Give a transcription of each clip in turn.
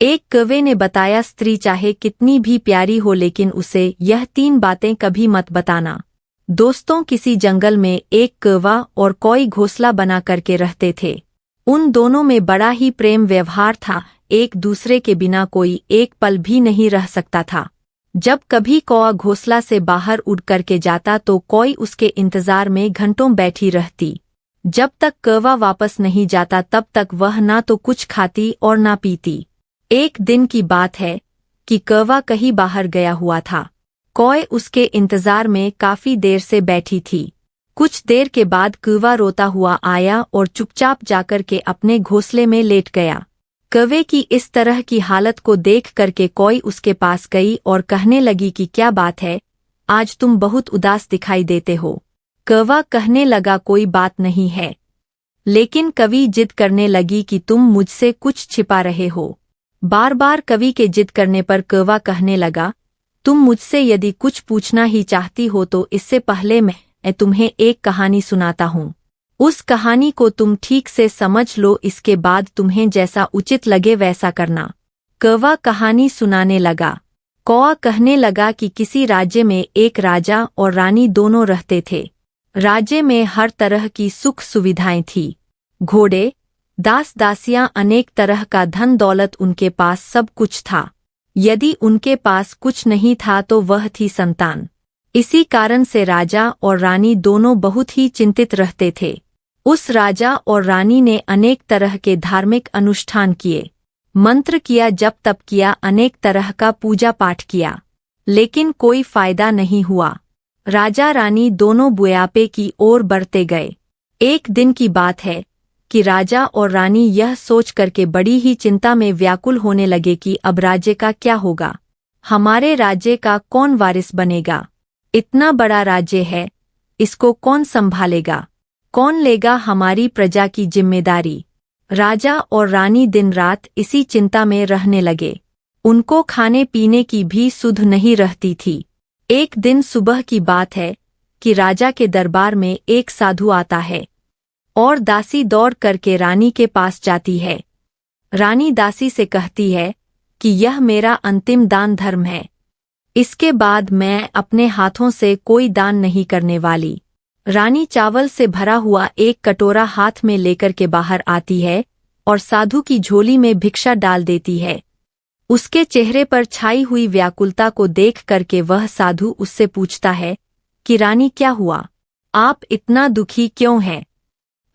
एक कौवे ने बताया, स्त्री चाहे कितनी भी प्यारी हो लेकिन उसे यह 3 बातें कभी मत बताना। दोस्तों, किसी जंगल में एक कौवा और कोई घोंसला बना करके रहते थे। उन दोनों में बड़ा ही प्रेम व्यवहार था, एक दूसरे के बिना कोई एक पल भी नहीं रह सकता था। जब कभी कौवा घोंसला से बाहर उड़ करके जाता तो कोई उसके इंतजार में घंटों बैठी रहती। जब तक कौवा वापस नहीं जाता तब तक वह ना तो कुछ खाती और ना पीती। एक दिन की बात है कि कौवा कहीं बाहर गया हुआ था। कौवे उसके इंतजार में काफी देर से बैठी थी। कुछ देर के बाद कौवा रोता हुआ आया और चुपचाप जाकर के अपने घोंसले में लेट गया। कौवे की इस तरह की हालत को देख करके कोई उसके पास गई और कहने लगी कि क्या बात है, आज तुम बहुत उदास दिखाई देते हो। कौवा कहने लगा, कोई बात नहीं है, लेकिन कवि जिद करने लगी कि तुम मुझसे कुछ छिपा रहे हो। बार बार कवि के जिद करने पर कौवा कहने लगा, तुम मुझसे यदि कुछ पूछना ही चाहती हो तो इससे पहले मैं तुम्हें एक कहानी सुनाता हूँ। उस कहानी को तुम ठीक से समझ लो, इसके बाद तुम्हें जैसा उचित लगे वैसा करना। कौवा कहानी सुनाने लगा। कौवा कहने लगा कि किसी राज्य में एक राजा और रानी दोनों रहते थे। राज्य में हर तरह की सुख सुविधाएं थी। घोड़े, दास दासियां, अनेक तरह का धन दौलत, उनके पास सब कुछ था। यदि उनके पास कुछ नहीं था तो वह थी संतान। इसी कारण से राजा और रानी दोनों बहुत ही चिंतित रहते थे। उस राजा और रानी ने अनेक तरह के धार्मिक अनुष्ठान किए, मंत्र किया, जप तप किया, अनेक तरह का पूजा पाठ किया, लेकिन कोई फायदा नहीं हुआ। राजा रानी दोनों बुढ़ापे की ओर बढ़ते गए। एक दिन की बात है कि राजा और रानी यह सोच करके बड़ी ही चिंता में व्याकुल होने लगे कि अब राज्य का क्या होगा, हमारे राज्य का कौन वारिस बनेगा। इतना बड़ा राज्य है, इसको कौन संभालेगा, कौन लेगा हमारी प्रजा की जिम्मेदारी। राजा और रानी दिन रात इसी चिंता में रहने लगे। उनको खाने पीने की भी सुध नहीं रहती थी। एक दिन सुबह की बात है कि राजा के दरबार में एक साधु आता है और दासी दौड़ करके रानी के पास जाती है। रानी दासी से कहती है कि यह मेरा अंतिम दान धर्म है, इसके बाद मैं अपने हाथों से कोई दान नहीं करने वाली। रानी चावल से भरा हुआ एक कटोरा हाथ में लेकर के बाहर आती है और साधु की झोली में भिक्षा डाल देती है। उसके चेहरे पर छाई हुई व्याकुलता को देख करके वह साधु उससे पूछता है कि रानी, क्या हुआ, आप इतना दुखी क्यों हैं?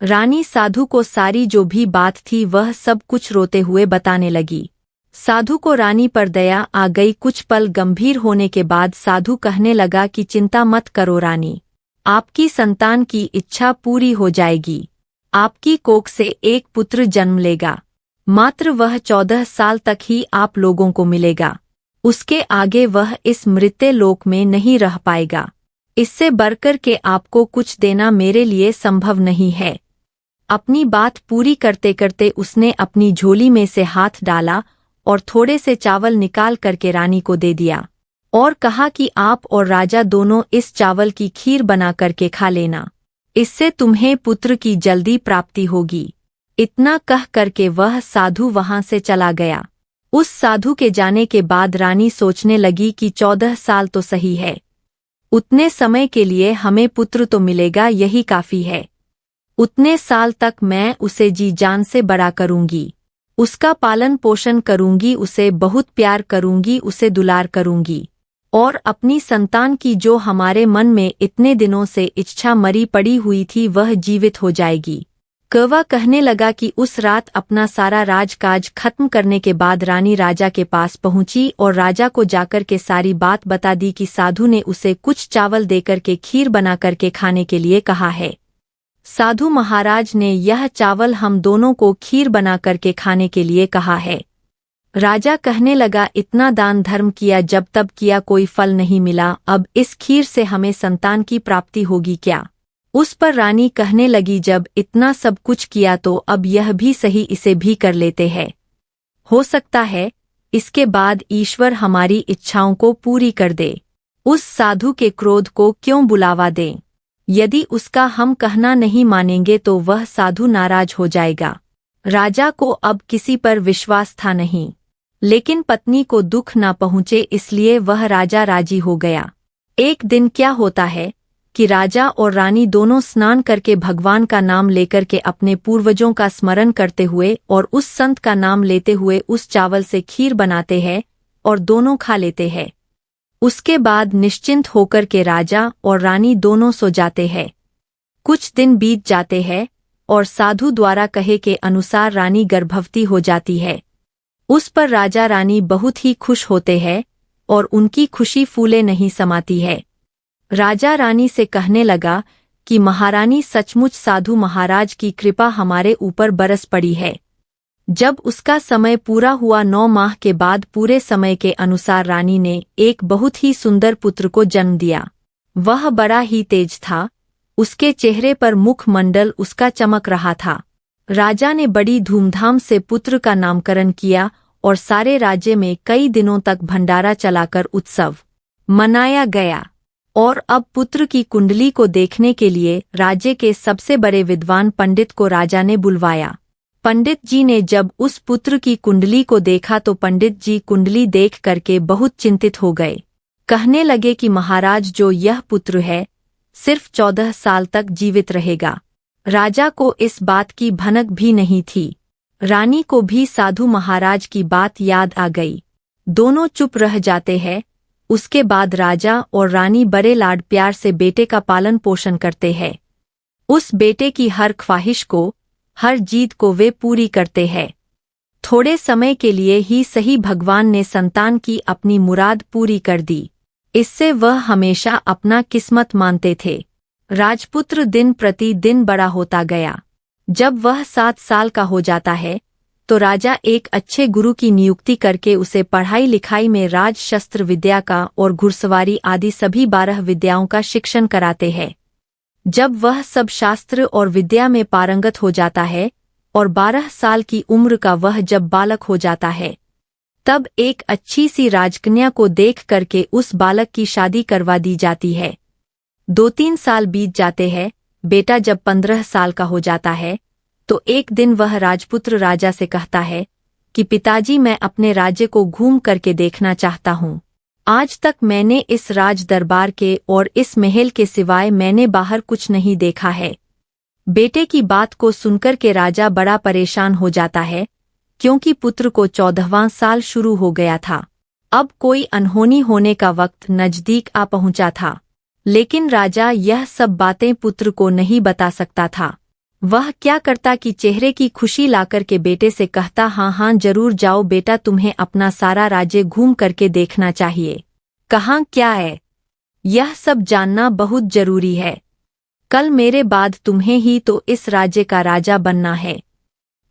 रानी साधु को सारी जो भी बात थी वह सब कुछ रोते हुए बताने लगी। साधु को रानी पर दया आ गई। कुछ पल गंभीर होने के बाद साधु कहने लगा कि चिंता मत करो रानी, आपकी संतान की इच्छा पूरी हो जाएगी। आपकी कोख से एक पुत्र जन्म लेगा, मात्र वह 14 साल तक ही आप लोगों को मिलेगा। उसके आगे वह इस मृत्यु लोक में नहीं रह पाएगा। इससे बढ़कर के आपको कुछ देना मेरे लिए संभव नहीं है। अपनी बात पूरी करते करते उसने अपनी झोली में से हाथ डाला और थोड़े से चावल निकाल करके रानी को दे दिया और कहा कि आप और राजा दोनों इस चावल की खीर बना करके खा लेना, इससे तुम्हें पुत्र की जल्दी प्राप्ति होगी। इतना कह करके वह साधु वहां से चला गया। उस साधु के जाने के बाद रानी सोचने लगी कि 14 साल तो सही है, उतने समय के लिए हमें पुत्र तो मिलेगा, यही काफी है। उतने साल तक मैं उसे जी जान से बड़ा करूंगी, उसका पालन पोषण करूंगी, उसे बहुत प्यार करूंगी, उसे दुलार करूंगी और अपनी संतान की जो हमारे मन में इतने दिनों से इच्छा मरी पड़ी हुई थी वह जीवित हो जाएगी। कौवा कहने लगा कि उस रात अपना सारा राजकाज खत्म करने के बाद रानी राजा के पास पहुंची और राजा को जाकर के सारी बात बता दी कि साधु ने उसे कुछ चावल देकर के खीर बना करके खाने के लिए कहा है। साधु महाराज ने यह चावल हम दोनों को खीर बना करके खाने के लिए कहा है। राजा कहने लगा, इतना दान धर्म किया, जब तब किया, कोई फल नहीं मिला, अब इस खीर से हमें संतान की प्राप्ति होगी क्या? उस पर रानी कहने लगी, जब इतना सब कुछ किया तो अब यह भी सही, इसे भी कर लेते हैं। हो सकता है इसके बाद ईश्वर हमारी इच्छाओं को पूरी कर दे। उस साधु के क्रोध को क्यों बुलावा दें? यदि उसका हम कहना नहीं मानेंगे तो वह साधु नाराज हो जाएगा। राजा को अब किसी पर विश्वास था नहीं। लेकिन पत्नी को दुख न पहुँचे इसलिए वह राजा राजी हो गया। एक दिन क्या होता है कि राजा और रानी दोनों स्नान करके भगवान का नाम लेकर के अपने पूर्वजों का स्मरण करते हुए और उस संत का नाम लेते हुए उस चावल से खीर बनाते हैं और दोनों खा लेते हैं। उसके बाद निश्चिंत होकर के राजा और रानी दोनों सो जाते हैं। कुछ दिन बीत जाते हैं और साधु द्वारा कहे के अनुसार रानी गर्भवती हो जाती है। उस पर राजा रानी बहुत ही खुश होते हैं और उनकी खुशी फूले नहीं समाती है। राजा रानी से कहने लगा कि महारानी सचमुच साधु महाराज की कृपा हमारे ऊपर बरस पड़ी है। जब उसका समय पूरा हुआ 9 माह के बाद पूरे समय के अनुसार रानी ने एक बहुत ही सुंदर पुत्र को जन्म दिया। वह बड़ा ही तेज था, उसके चेहरे पर मुखमंडल उसका चमक रहा था। राजा ने बड़ी धूमधाम से पुत्र का नामकरण किया और सारे राज्य में कई दिनों तक भंडारा चलाकर उत्सव मनाया गया। और अब पुत्र की कुंडली को देखने के लिए राज्य के सबसे बड़े विद्वान पंडित को राजा ने बुलवाया। पंडित जी ने जब उस पुत्र की कुंडली को देखा तो पंडित जी कुंडली देख करके बहुत चिंतित हो गए। कहने लगे कि महाराज, जो यह पुत्र है सिर्फ 14 साल तक जीवित रहेगा। राजा को इस बात की भनक भी नहीं थी। रानी को भी साधु महाराज की बात याद आ गई। दोनों चुप रह जाते हैं। उसके बाद राजा और रानी बड़े लाड प्यार से बेटे का पालन पोषण करते हैं। उस बेटे की हर ख्वाहिश को, हर जीत को वे पूरी करते हैं। थोड़े समय के लिए ही सही भगवान ने संतान की अपनी मुराद पूरी कर दी। इससे वह हमेशा अपना किस्मत मानते थे। राजपुत्र दिन प्रति दिन बड़ा होता गया। जब वह 7 साल का हो जाता है तो राजा एक अच्छे गुरु की नियुक्ति करके उसे पढ़ाई लिखाई में राज शस्त्र विद्या का और घुड़सवारी आदि सभी 12 विद्याओं का शिक्षण कराते हैं। जब वह सब शास्त्र और विद्या में पारंगत हो जाता है और 12 साल की उम्र का वह जब बालक हो जाता है, तब एक अच्छी सी राजकन्या को देख करके उस बालक की शादी करवा दी जाती है। 2-3 साल बीत जाते हैं। बेटा जब 15 साल का हो जाता है तो एक दिन वह राजपुत्र राजा से कहता है कि पिताजी, मैं अपने राज्य को घूम करके देखना चाहता हूँ। आज तक मैंने इस राज दरबार के और इस महल के सिवाय मैंने बाहर कुछ नहीं देखा है। बेटे की बात को सुनकर के राजा बड़ा परेशान हो जाता है, क्योंकि पुत्र को 14वां साल शुरू हो गया था। अब कोई अनहोनी होने का वक्त नजदीक आ पहुंचा था। लेकिन राजा यह सब बातें पुत्र को नहीं बता सकता था। वह क्या करता कि चेहरे की खुशी लाकर के बेटे से कहता, हाँ हाँ जरूर जाओ बेटा, तुम्हें अपना सारा राज्य घूम करके देखना चाहिए। कहाँ क्या है यह सब जानना बहुत जरूरी है। कल मेरे बाद तुम्हें ही तो इस राज्य का राजा बनना है।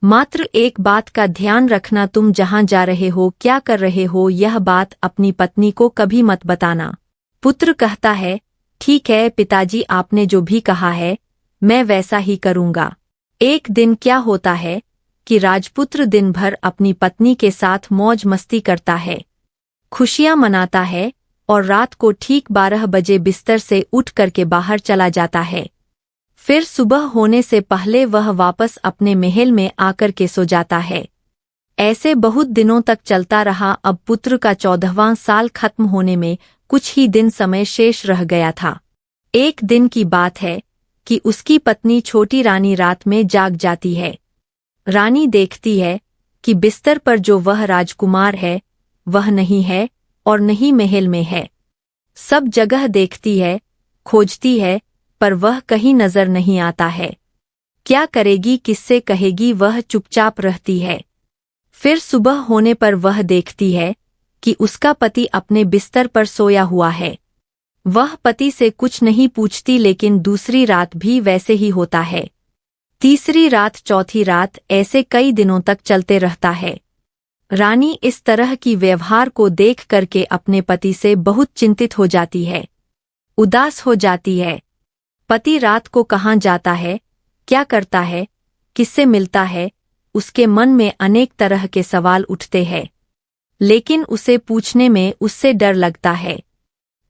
मात्र एक बात का ध्यान रखना, तुम जहाँ जा रहे हो, क्या कर रहे हो, यह बात अपनी पत्नी को कभी मत बताना। पुत्र कहता है, ठीक है पिताजी, आपने जो भी कहा है मैं वैसा ही करूँगा। एक दिन क्या होता है कि राजपुत्र दिन भर अपनी पत्नी के साथ मौज मस्ती करता है, खुशियाँ मनाता है और रात को ठीक 12 बजे बिस्तर से उठ करके बाहर चला जाता है। फिर सुबह होने से पहले वह वापस अपने महल में आकर के सो जाता है। ऐसे बहुत दिनों तक चलता रहा। अब पुत्र का 14वां साल खत्म होने में कुछ ही दिन समय शेष रह गया था। एक दिन की बात है कि उसकी पत्नी छोटी रानी रात में जाग जाती है। रानी देखती है कि बिस्तर पर जो वह राजकुमार है वह नहीं है और नहीं महल में है। सब जगह देखती है, खोजती है, पर वह कहीं नजर नहीं आता है। क्या करेगी, किससे कहेगी, वह चुपचाप रहती है। फिर सुबह होने पर वह देखती है कि उसका पति अपने बिस्तर पर सोया हुआ है। वह पति से कुछ नहीं पूछती, लेकिन दूसरी रात भी वैसे ही होता है। तीसरी रात, चौथी रात, ऐसे कई दिनों तक चलते रहता है। रानी इस तरह की व्यवहार को देख करके अपने पति से बहुत चिंतित हो जाती है, उदास हो जाती है। पति रात को कहाँ जाता है, क्या करता है, किससे मिलता है, उसके मन में अनेक तरह के सवाल उठते हैं, लेकिन उसे पूछने में उससे डर लगता है।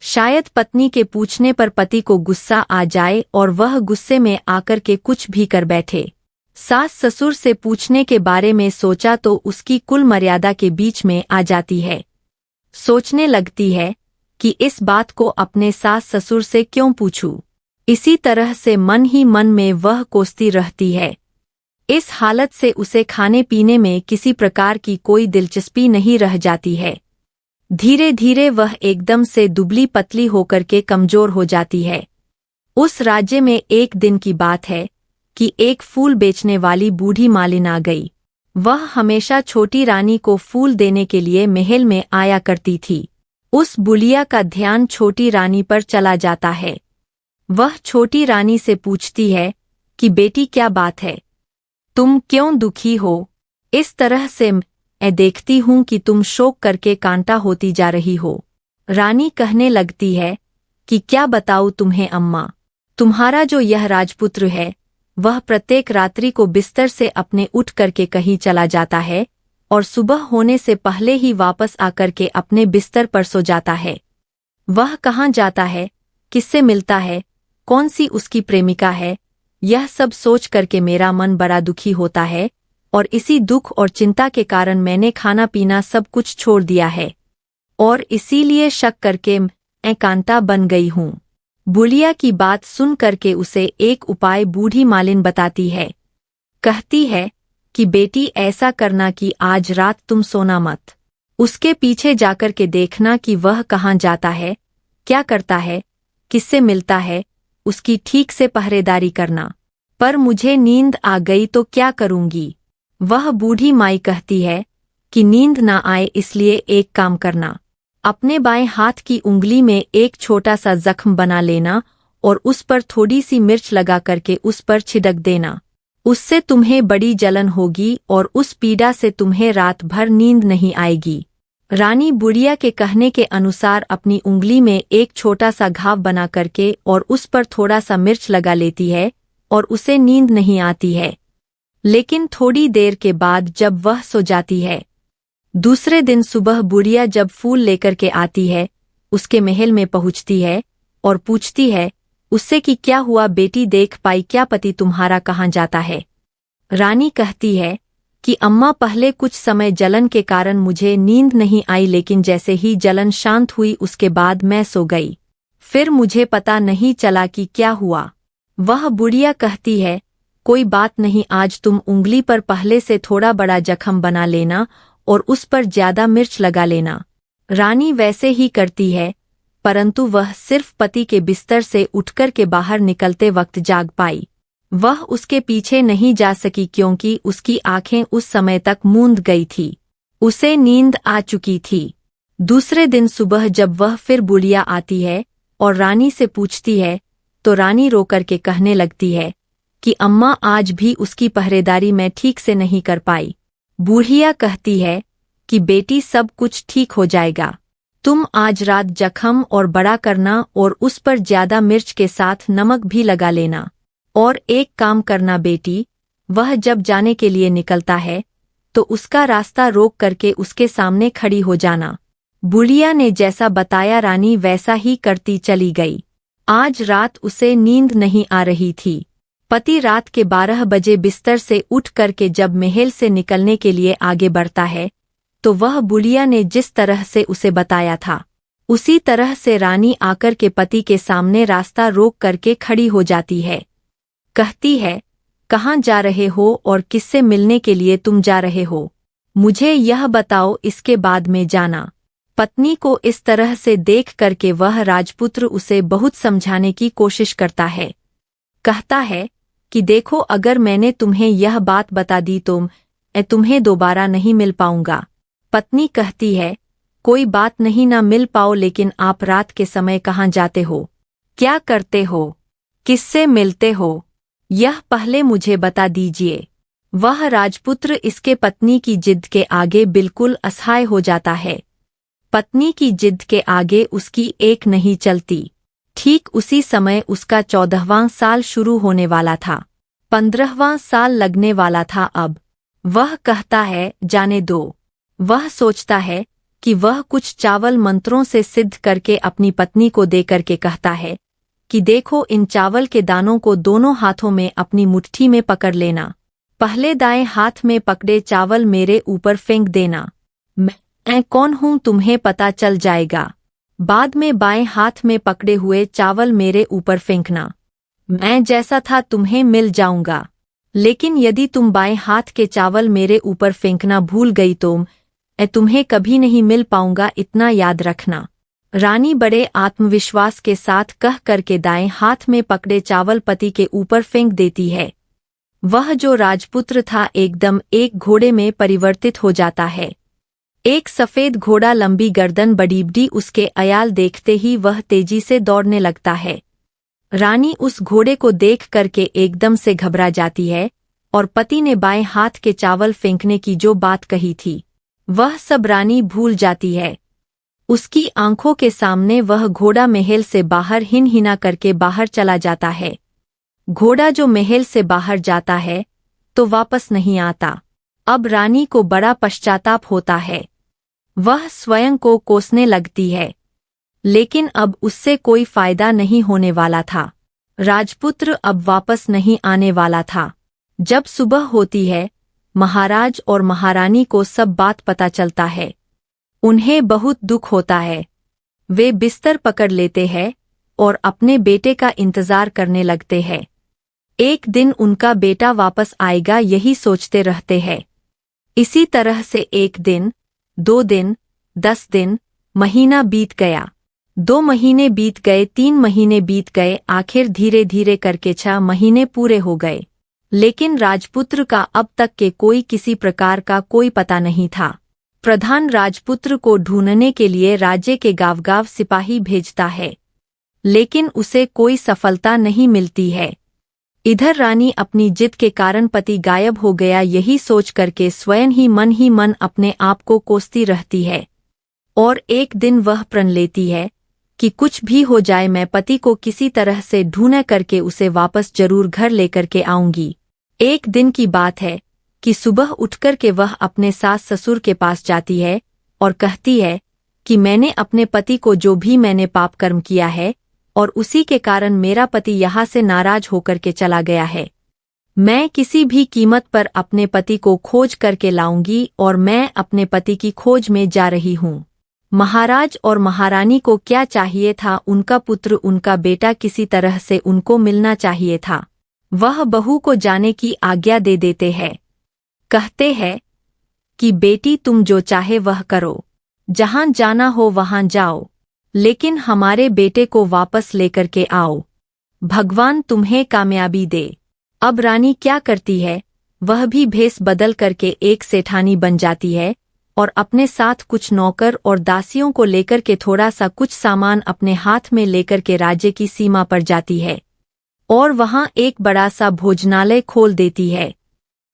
शायद पत्नी के पूछने पर पति को गुस्सा आ जाए और वह गुस्से में आकर के कुछ भी कर बैठे। सास ससुर से पूछने के बारे में सोचा तो उसकी कुल मर्यादा के बीच में आ जाती है। सोचने लगती है कि इस बात को अपने सास ससुर से क्यों पूछूं। इसी तरह से मन ही मन में वह कोसती रहती है। इस हालत से उसे खाने पीने में किसी प्रकार की कोई दिलचस्पी नहीं रह जाती है। धीरे धीरे वह एकदम से दुबली पतली होकर के कमजोर हो जाती है। उस राज्य में एक दिन की बात है कि एक फूल बेचने वाली बूढ़ी मालिन आ गई। वह हमेशा छोटी रानी को फूल देने के लिए महल में आया करती थी। उस बुढ़िया का ध्यान छोटी रानी पर चला जाता है। वह छोटी रानी से पूछती है कि बेटी क्या बात है, तुम क्यों दुखी हो? इस तरह से मैं देखती हूँ कि तुम शोक करके कांटा होती जा रही हो। रानी कहने लगती है कि क्या बताऊँ तुम्हें अम्मा, तुम्हारा जो यह राजपुत्र है वह प्रत्येक रात्रि को बिस्तर से अपने उठ करके कहीं चला जाता है और सुबह होने से पहले ही वापस आकर के अपने बिस्तर पर सो जाता है। वह कहाँ जाता है, किससे मिलता है, कौन सी उसकी प्रेमिका है, यह सब सोच करके मेरा मन बड़ा दुखी होता है और इसी दुख और चिंता के कारण मैंने खाना पीना सब कुछ छोड़ दिया है और इसीलिए शक करके मैं कांता बन गई हूँ। बुढ़िया की बात सुन करके उसे एक उपाय बूढ़ी मालिन बताती है। कहती है कि बेटी ऐसा करना कि आज रात तुम सोना मत। उसके पीछे जाकर के देखना कि वह कहाँ जाता है, क्या करता है, किससे मिलता है, उसकी ठीक से पहरेदारी करना। पर मुझे नींद आ गई तो क्या करूंगी? वह बूढ़ी माई कहती है कि नींद ना आए इसलिए एक काम करना, अपने बाएं हाथ की उंगली में एक छोटा सा जख्म बना लेना और उस पर थोड़ी सी मिर्च लगा करके उस पर छिड़क देना। उससे तुम्हें बड़ी जलन होगी और उस पीड़ा से तुम्हें रात भर नींद नहीं आएगी। रानी बुढ़िया के कहने के अनुसार अपनी उंगली में एक छोटा सा घाव बना करके और उस पर थोड़ा सा मिर्च लगा लेती है और उसे नींद नहीं आती है। लेकिन थोड़ी देर के बाद जब वह सो जाती है, दूसरे दिन सुबह बुढ़िया जब फूल लेकर के आती है, उसके महल में पहुंचती है और पूछती है उससे कि क्या हुआ बेटी, देख पाई क्या पति तुम्हारा कहाँ जाता है? रानी कहती है कि अम्मा पहले कुछ समय जलन के कारण मुझे नींद नहीं आई, लेकिन जैसे ही जलन शांत हुई उसके बाद मैं सो गई, फिर मुझे पता नहीं चला कि क्या हुआ। वह बुढ़िया कहती है कोई बात नहीं, आज तुम उंगली पर पहले से थोड़ा बड़ा जख्म बना लेना और उस पर ज्यादा मिर्च लगा लेना। रानी वैसे ही करती है, परंतु वह सिर्फ पति के बिस्तर से उठकर के बाहर निकलते वक्त जाग पाई। वह उसके पीछे नहीं जा सकी क्योंकि उसकी आंखें उस समय तक मूंद गई थी। उसे नींद आ चुकी थी। दूसरे दिन सुबह जब वह फिर बुढ़िया आती है और रानी से पूछती है तो रानी रो करके कहने लगती है कि अम्मा आज भी उसकी पहरेदारी मैं ठीक से नहीं कर पाई। बूढ़िया कहती है कि बेटी सब कुछ ठीक हो जाएगा, तुम आज रात जख्म और बड़ा करना और उस पर ज्यादा मिर्च के साथ नमक भी लगा लेना। और एक काम करना बेटी, वह जब जाने के लिए निकलता है तो उसका रास्ता रोक करके उसके सामने खड़ी हो जाना। बुढ़िया ने जैसा बताया रानी वैसा ही करती चली गई। आज रात उसे नींद नहीं आ रही थी। पति रात के 12 बजे बिस्तर से उठ करके जब महल से निकलने के लिए आगे बढ़ता है तो वह बुढ़िया ने जिस तरह से उसे बताया था उसी तरह से रानी आकर के पति के सामने रास्ता रोक करके खड़ी हो जाती है। कहती है कहाँ जा रहे हो और किससे मिलने के लिए तुम जा रहे हो, मुझे यह बताओ, इसके बाद में जाना। पत्नी को इस तरह से देख करके वह राजपुत्र उसे बहुत समझाने की कोशिश करता है। कहता है कि देखो अगर मैंने तुम्हें यह बात बता दी तो मैं तुम्हें दोबारा नहीं मिल पाऊंगा। पत्नी कहती है कोई बात नहीं, ना मिल पाओ, लेकिन आप रात के समय कहाँ जाते हो, क्या करते हो, किससे मिलते हो, यह पहले मुझे बता दीजिए। वह राजपुत्र इसके पत्नी की जिद के आगे बिल्कुल असहाय हो जाता है। पत्नी की जिद के आगे उसकी एक नहीं चलती। ठीक उसी समय उसका 14वां साल शुरू होने वाला था, 15वां साल लगने वाला था। अब वह कहता है जाने दो। वह सोचता है कि वह कुछ चावल मंत्रों से सिद्ध करके अपनी पत्नी को दे करके कहता है कि देखो इन चावल के दानों को दोनों हाथों में अपनी मुट्ठी में पकड़ लेना। पहले दाएं हाथ में पकड़े चावल मेरे ऊपर फेंक देना। मैं कौन हूं तुम्हें पता चल जाएगा। बाद में बाएं हाथ में पकड़े हुए चावल मेरे ऊपर फेंकना। मैं जैसा था तुम्हें मिल जाऊंगा। लेकिन यदि तुम बाएं हाथ के चावल मेरे ऊपर फेंकना भूल गई तो मैं तुम्हें कभी नहीं मिल पाऊंगा, इतना याद रखना। रानी बड़े आत्मविश्वास के साथ कह करके दाएं हाथ में पकड़े चावल पति के ऊपर फेंक देती है। वह जो राजपुत्र था एकदम एक घोड़े में परिवर्तित हो जाता है। एक सफेद घोड़ा, लंबी गर्दन, बड़ी उसके अयाल देखते ही वह तेजी से दौड़ने लगता है। रानी उस घोड़े को देख करके एकदम से घबरा जाती है और पति ने बाएं हाथ के चावल फेंकने की जो बात कही थी वह सब रानी भूल जाती है। उसकी आंखों के सामने वह घोड़ा महल से बाहर हिनहिना करके बाहर चला जाता है। घोड़ा जो महल से बाहर जाता है तो वापस नहीं आता। अब रानी को बड़ा पश्चाताप होता है। वह स्वयं को कोसने लगती है, लेकिन अब उससे कोई फायदा नहीं होने वाला था। राजपुत्र अब वापस नहीं आने वाला था। जब सुबह होती है, महाराज और महारानी को सब बात पता चलता है। उन्हें बहुत दुख होता है। वे बिस्तर पकड़ लेते हैं और अपने बेटे का इंतजार करने लगते हैं। एक दिन उनका बेटा वापस आएगा यही सोचते रहते हैं। इसी तरह से 1 दिन, 2 दिन, 10 दिन, महीना बीत गया। 2 महीने बीत गए, 3 महीने बीत गए, आखिर धीरे धीरे करके 6 महीने पूरे हो गए। लेकिन राजपुत्र का अब तक के कोई किसी प्रकार का कोई पता नहीं था। प्रधान राजपुत्र को ढूंढने के लिए राज्य के गांव-गांव सिपाही भेजता है, लेकिन उसे कोई सफलता नहीं मिलती है। इधर रानी अपनी जिद के कारण पति गायब हो गया यही सोच करके स्वयं ही मन अपने आप को कोसती रहती है। और एक दिन वह प्रण लेती है कि कुछ भी हो जाए मैं पति को किसी तरह से ढूंढ करके उसे वापस जरूर घर लेकर के आऊंगी। एक दिन की बात है कि सुबह उठकर के वह अपने सास ससुर के पास जाती है और कहती है कि मैंने अपने पति को जो भी मैंने पाप कर्म किया है और उसी के कारण मेरा पति यहाँ से नाराज होकर के चला गया है। मैं किसी भी कीमत पर अपने पति को खोज करके लाऊंगी और मैं अपने पति की खोज में जा रही हूँ। महाराज और महारानी को क्या चाहिए था, उनका पुत्र, उनका बेटा किसी तरह से उनको मिलना चाहिए था। वह बहू को जाने की आज्ञा दे देते हैं। कहते हैं कि बेटी तुम जो चाहे वह करो, जहां जाना हो वहां जाओ, लेकिन हमारे बेटे को वापस लेकर के आओ। भगवान तुम्हें कामयाबी दे। अब रानी क्या करती है, वह भी भेष बदल करके एक सेठानी बन जाती है और अपने साथ कुछ नौकर और दासियों को लेकर के थोड़ा सा कुछ सामान अपने हाथ में लेकर के राज्य की सीमा पर जाती है और वहां एक बड़ा सा भोजनालय खोल देती है।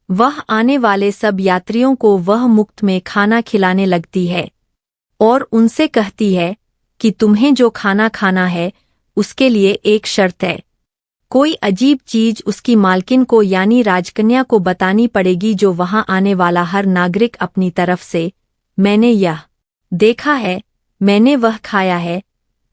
वह आने वाले सब यात्रियों को वह मुफ्त में खाना खिलाने लगती है और उनसे कहती है कि तुम्हें जो खाना खाना है उसके लिए एक शर्त है। कोई अजीब चीज उसकी मालकिन को यानी राजकन्या को बतानी पड़ेगी जो वहां आने वाला हर नागरिक अपनी तरफ से मैंने यह देखा है, मैंने वह खाया है,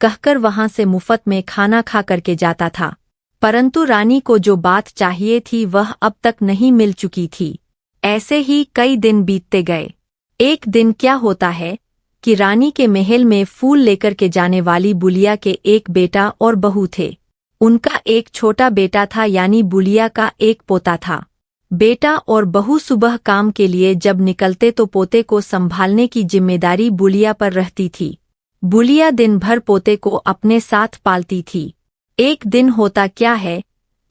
कहकर वहां से मुफ्त में खाना खा करके जाता था। परंतु रानी को जो बात चाहिए थी वह अब तक नहीं मिल चुकी थी। ऐसे ही कई दिन बीतते गए। एक दिन क्या होता है कि रानी के महल में फूल लेकर के जाने वाली बुलिया के एक बेटा और बहू थे। उनका एक छोटा बेटा था यानी बुलिया का एक पोता था। बेटा और बहू सुबह काम के लिए जब निकलते तो पोते को संभालने की जिम्मेदारी बुलिया पर रहती थी। बुलिया दिन भर पोते को अपने साथ पालती थी। एक दिन होता क्या है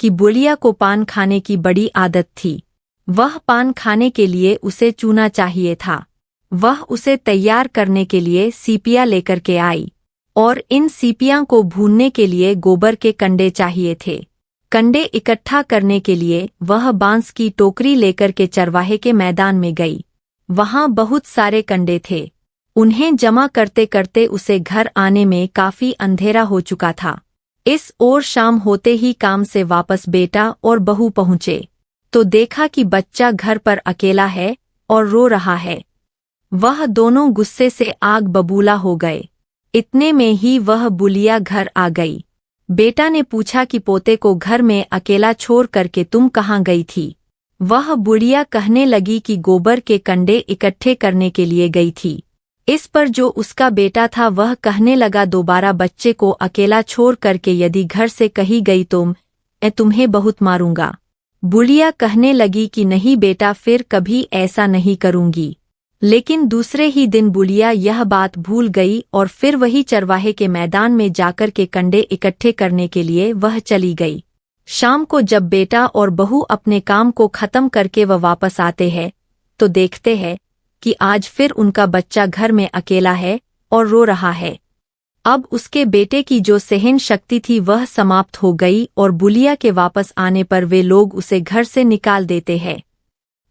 कि बुलिया को पान खाने की बड़ी आदत थी। वह पान खाने के लिए उसे चूना चाहिए था। वह उसे तैयार करने के लिए सीपियाँ लेकर के आई और इन सीपियाँ को भूनने के लिए गोबर के कंडे चाहिए थे। कंडे इकट्ठा करने के लिए वह बांस की टोकरी लेकर के चरवाहे के मैदान में गई। वहां बहुत सारे कंडे थे। उन्हें जमा करते करते उसे घर आने में काफी अंधेरा हो चुका था। इस ओर शाम होते ही काम से वापस बेटा और बहू पहुंचे तो देखा कि बच्चा घर पर अकेला है और रो रहा है। वह दोनों गुस्से से आग बबूला हो गए। इतने में ही वह बुलिया घर आ गई। बेटा ने पूछा कि पोते को घर में अकेला छोड़ करके तुम कहाँ गई थी? वह बुढ़िया कहने लगी कि गोबर के कंडे इकट्ठे करने के लिए गई थी। इस पर जो उसका बेटा था वह कहने लगा, दोबारा बच्चे को अकेला छोड़ करके यदि घर से कहीं गई तो मैं तुम्हें बहुत मारूंगा। बुढ़िया कहने लगी कि नहीं बेटा, फिर कभी ऐसा नहीं करूंगी। लेकिन दूसरे ही दिन बुढ़िया यह बात भूल गई और फिर वही चरवाहे के मैदान में जाकर के कंडे इकट्ठे करने के लिए वह चली गई। शाम को जब बेटा और बहू अपने काम को खत्म करके वह वापस आते हैं तो देखते हैं कि आज फिर उनका बच्चा घर में अकेला है और रो रहा है। अब उसके बेटे की जो सहन शक्ति थी वह समाप्त हो गई और बुढ़िया के वापस आने पर वे लोग उसे घर से निकाल देते हैं।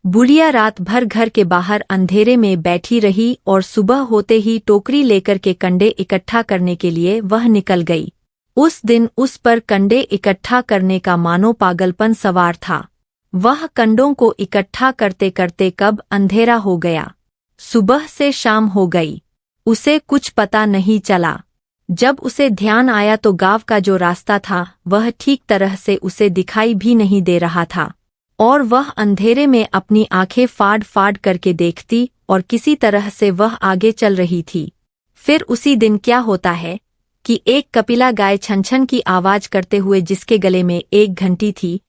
बुढ़िया रात भर घर के बाहर अंधेरे में बैठी रही और सुबह होते ही टोकरी लेकर के कंडे इकट्ठा करने के लिए वह निकल गई। उस दिन उस पर कंडे इकट्ठा करने का मानो पागलपन सवार था। वह कंडों को इकट्ठा करते करते कब अंधेरा हो गया, सुबह से शाम हो गई, उसे कुछ पता नहीं चला। जब उसे ध्यान आया तो गांव का जो रास्ता था वह ठीक तरह से उसे दिखाई भी नहीं दे रहा था और वह अंधेरे में अपनी आंखें फाड़ फाड़ करके देखती और किसी तरह से वह आगे चल रही थी। फिर उसी दिन क्या होता है कि एक कपिला गाय छन छन की आवाज करते हुए, जिसके गले में एक घंटी थी,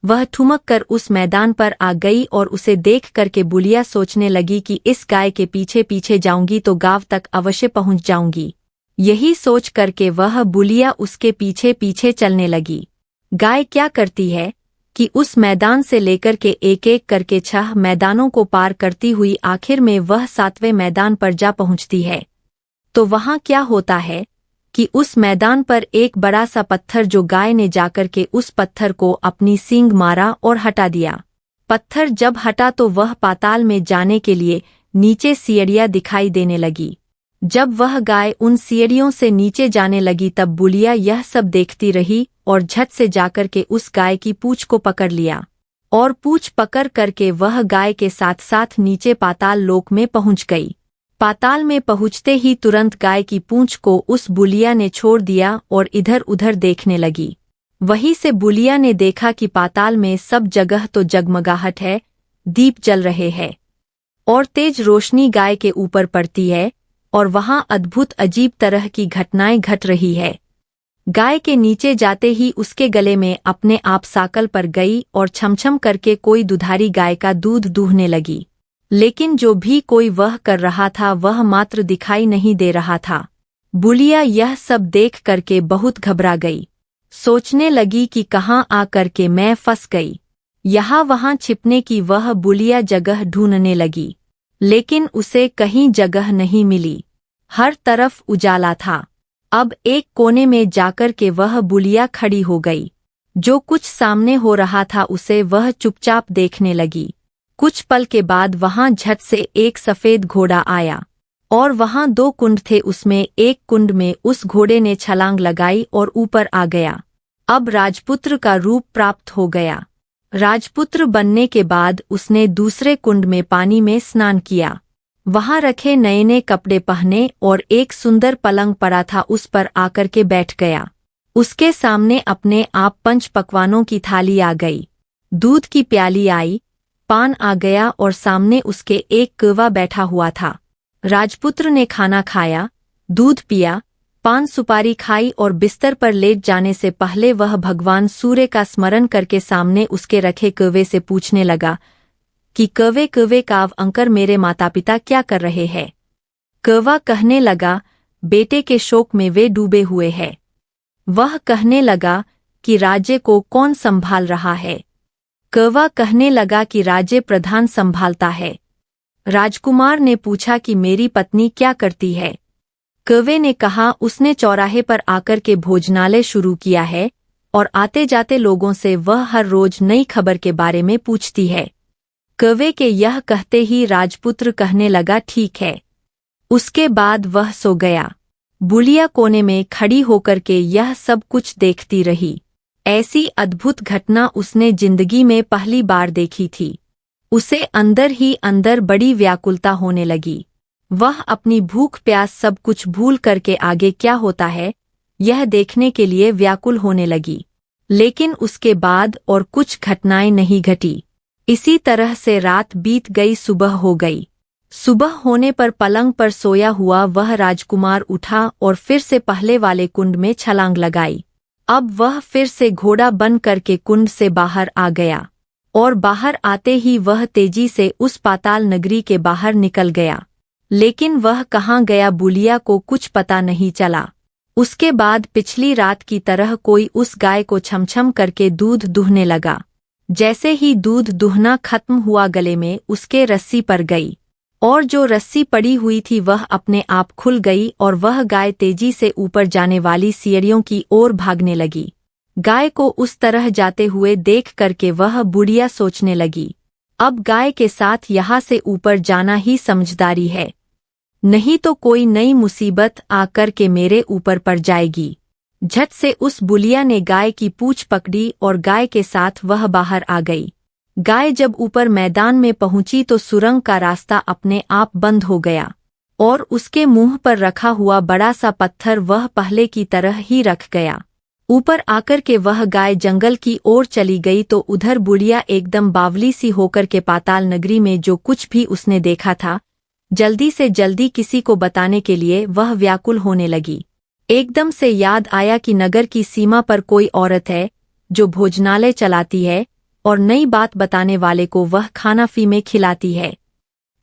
वह ठुमक कर उस मैदान पर आ गई और उसे देख करके बुढ़िया सोचने लगी कि इस गाय के पीछे पीछे जाऊंगी तो गांव तक अवश्य पहुंच जाऊंगी। यही सोच करके वह बुढ़िया उसके पीछे पीछे चलने लगी। गाय क्या करती है कि उस मैदान से लेकर के एक एक करके 6 मैदानों को पार करती हुई आखिर में वह 7वें मैदान पर जा पहुंचती है। तो वहां क्या होता है कि उस मैदान पर एक बड़ा सा पत्थर, जो गाय ने जाकर के उस पत्थर को अपनी सींग मारा और हटा दिया। पत्थर जब हटा तो वह पाताल में जाने के लिए नीचे सीढ़ियां दिखाई देने लगी। जब वह गाय उन सीढ़ियों से नीचे जाने लगी तब बुढ़िया यह सब देखती रही और झट से जाकर के उस गाय की पूंछ को पकड़ लिया और पूंछ पकड़ करके वह गाय के साथ साथ नीचे पाताल लोक में पहुंच गई। पाताल में पहुंचते ही तुरंत गाय की पूंछ को उस बुढ़िया ने छोड़ दिया और इधर उधर देखने लगी। वहीं से बुढ़िया ने देखा कि पाताल में सब जगह तो जगमगाहट है, दीप जल रहे हैं और तेज रोशनी गाय के ऊपर पड़ती है और वहां अद्भुत अजीब तरह की घटनाएं घट रही है। गाय के नीचे जाते ही उसके गले में अपने आप साकल पर गई और छमछम करके कोई दुधारी गाय का दूध दूहने लगी। लेकिन जो भी कोई वह कर रहा था वह मात्र दिखाई नहीं दे रहा था। बुढ़िया यह सब देख करके बहुत घबरा गई। सोचने लगी कि कहाँ आ करके मैं फंस गई। यहाँ वहाँ छिपने की वह बुढ़िया जगह ढूंढने लगी, लेकिन उसे कहीं जगह नहीं मिली। हर तरफ उजाला था। अब एक कोने में जाकर के वह बुढ़िया खड़ी हो गई। जो कुछ सामने हो रहा था उसे वह चुपचाप देखने लगी। कुछ पल के बाद वहां झट से एक सफेद घोड़ा आया और वहां 2 कुंड थे। उसमें एक कुंड में उस घोड़े ने छलांग लगाई और ऊपर आ गया। अब राजपुत्र का रूप प्राप्त हो गया। राजपुत्र बनने के बाद उसने दूसरे कुंड में पानी में स्नान किया। वहां रखे नए नए कपड़े पहने और एक सुंदर पलंग पड़ा था, उस पर आकर के बैठ गया। उसके सामने अपने आप 5 पकवानों की थाली आ गई। दूध की प्याली आई, पान आ गया और सामने उसके एक कौवा बैठा हुआ था। राजपुत्र ने खाना खाया, दूध पिया, पान सुपारी खाई और बिस्तर पर लेट जाने से पहले वह भगवान सूर्य का स्मरण करके सामने उसके रखे कौवे से पूछने लगा कि कौवे कौवे काव अंकर, मेरे माता पिता क्या कर रहे हैं? कौवा कहने लगा, बेटे के शोक में वे डूबे हुए हैं। वह कहने लगा कि राज्य को कौन संभाल रहा है? कौवा कहने लगा कि राज्य प्रधान संभालता है। राजकुमार ने पूछा कि मेरी पत्नी क्या करती है? कौवे ने कहा, उसने चौराहे पर आकर के भोजनालय शुरू किया है और आते जाते लोगों से वह हर रोज नई खबर के बारे में पूछती है। कौवे के यह कहते ही राजपुत्र कहने लगा, ठीक है। उसके बाद वह सो गया। बुढ़िया कोने में खड़ी होकर के यह सब कुछ देखती रही। ऐसी अद्भुत घटना उसने जिंदगी में पहली बार देखी थी। उसे अंदर ही अंदर बड़ी व्याकुलता होने लगी। वह अपनी भूख प्यास सब कुछ भूल करके आगे क्या होता है यह देखने के लिए व्याकुल होने लगी। लेकिन उसके बाद और कुछ घटनाएं नहीं घटी। इसी तरह से रात बीत गई, सुबह हो गई। सुबह होने पर पलंग पर सोया हुआ वह राजकुमार उठा और फिर से पहले वाले कुंड में छलांग लगाई। अब वह फिर से घोड़ा बन करके कुंड से बाहर आ गया और बाहर आते ही वह तेजी से उस पाताल नगरी के बाहर निकल गया। लेकिन वह कहाँ गया बुलिया को कुछ पता नहीं चला। उसके बाद पिछली रात की तरह कोई उस गाय को छमछम करके दूध दुहने लगा। जैसे ही दूध दुहना खत्म हुआ, गले में उसके रस्सी पड़ गई और जो रस्सी पड़ी हुई थी वह अपने आप खुल गई और वह गाय तेजी से ऊपर जाने वाली सीढ़ियों की ओर भागने लगी। गाय को उस तरह जाते हुए देख करके वह बुढ़िया सोचने लगी, अब गाय के साथ यहाँ से ऊपर जाना ही समझदारी है, नहीं तो कोई नई मुसीबत आकर के मेरे ऊपर पड़ जाएगी। झट से उस बुलिया ने गाय की पूंछ पकड़ी और गाय के साथ वह बाहर आ गई। गाय जब ऊपर मैदान में पहुंची तो सुरंग का रास्ता अपने आप बंद हो गया और उसके मुंह पर रखा हुआ बड़ा सा पत्थर वह पहले की तरह ही रख गया। ऊपर आकर के वह गाय जंगल की ओर चली गई तो उधर बुढ़िया एकदम बावली सी होकर के पाताल नगरी में जो कुछ भी उसने देखा था जल्दी से जल्दी किसी को बताने के लिए वह व्याकुल होने लगी। एकदम से याद आया कि नगर की सीमा पर कोई औरत है जो भोजनालय चलाती है और नई बात बताने वाले को वह खाना फी में खिलाती है।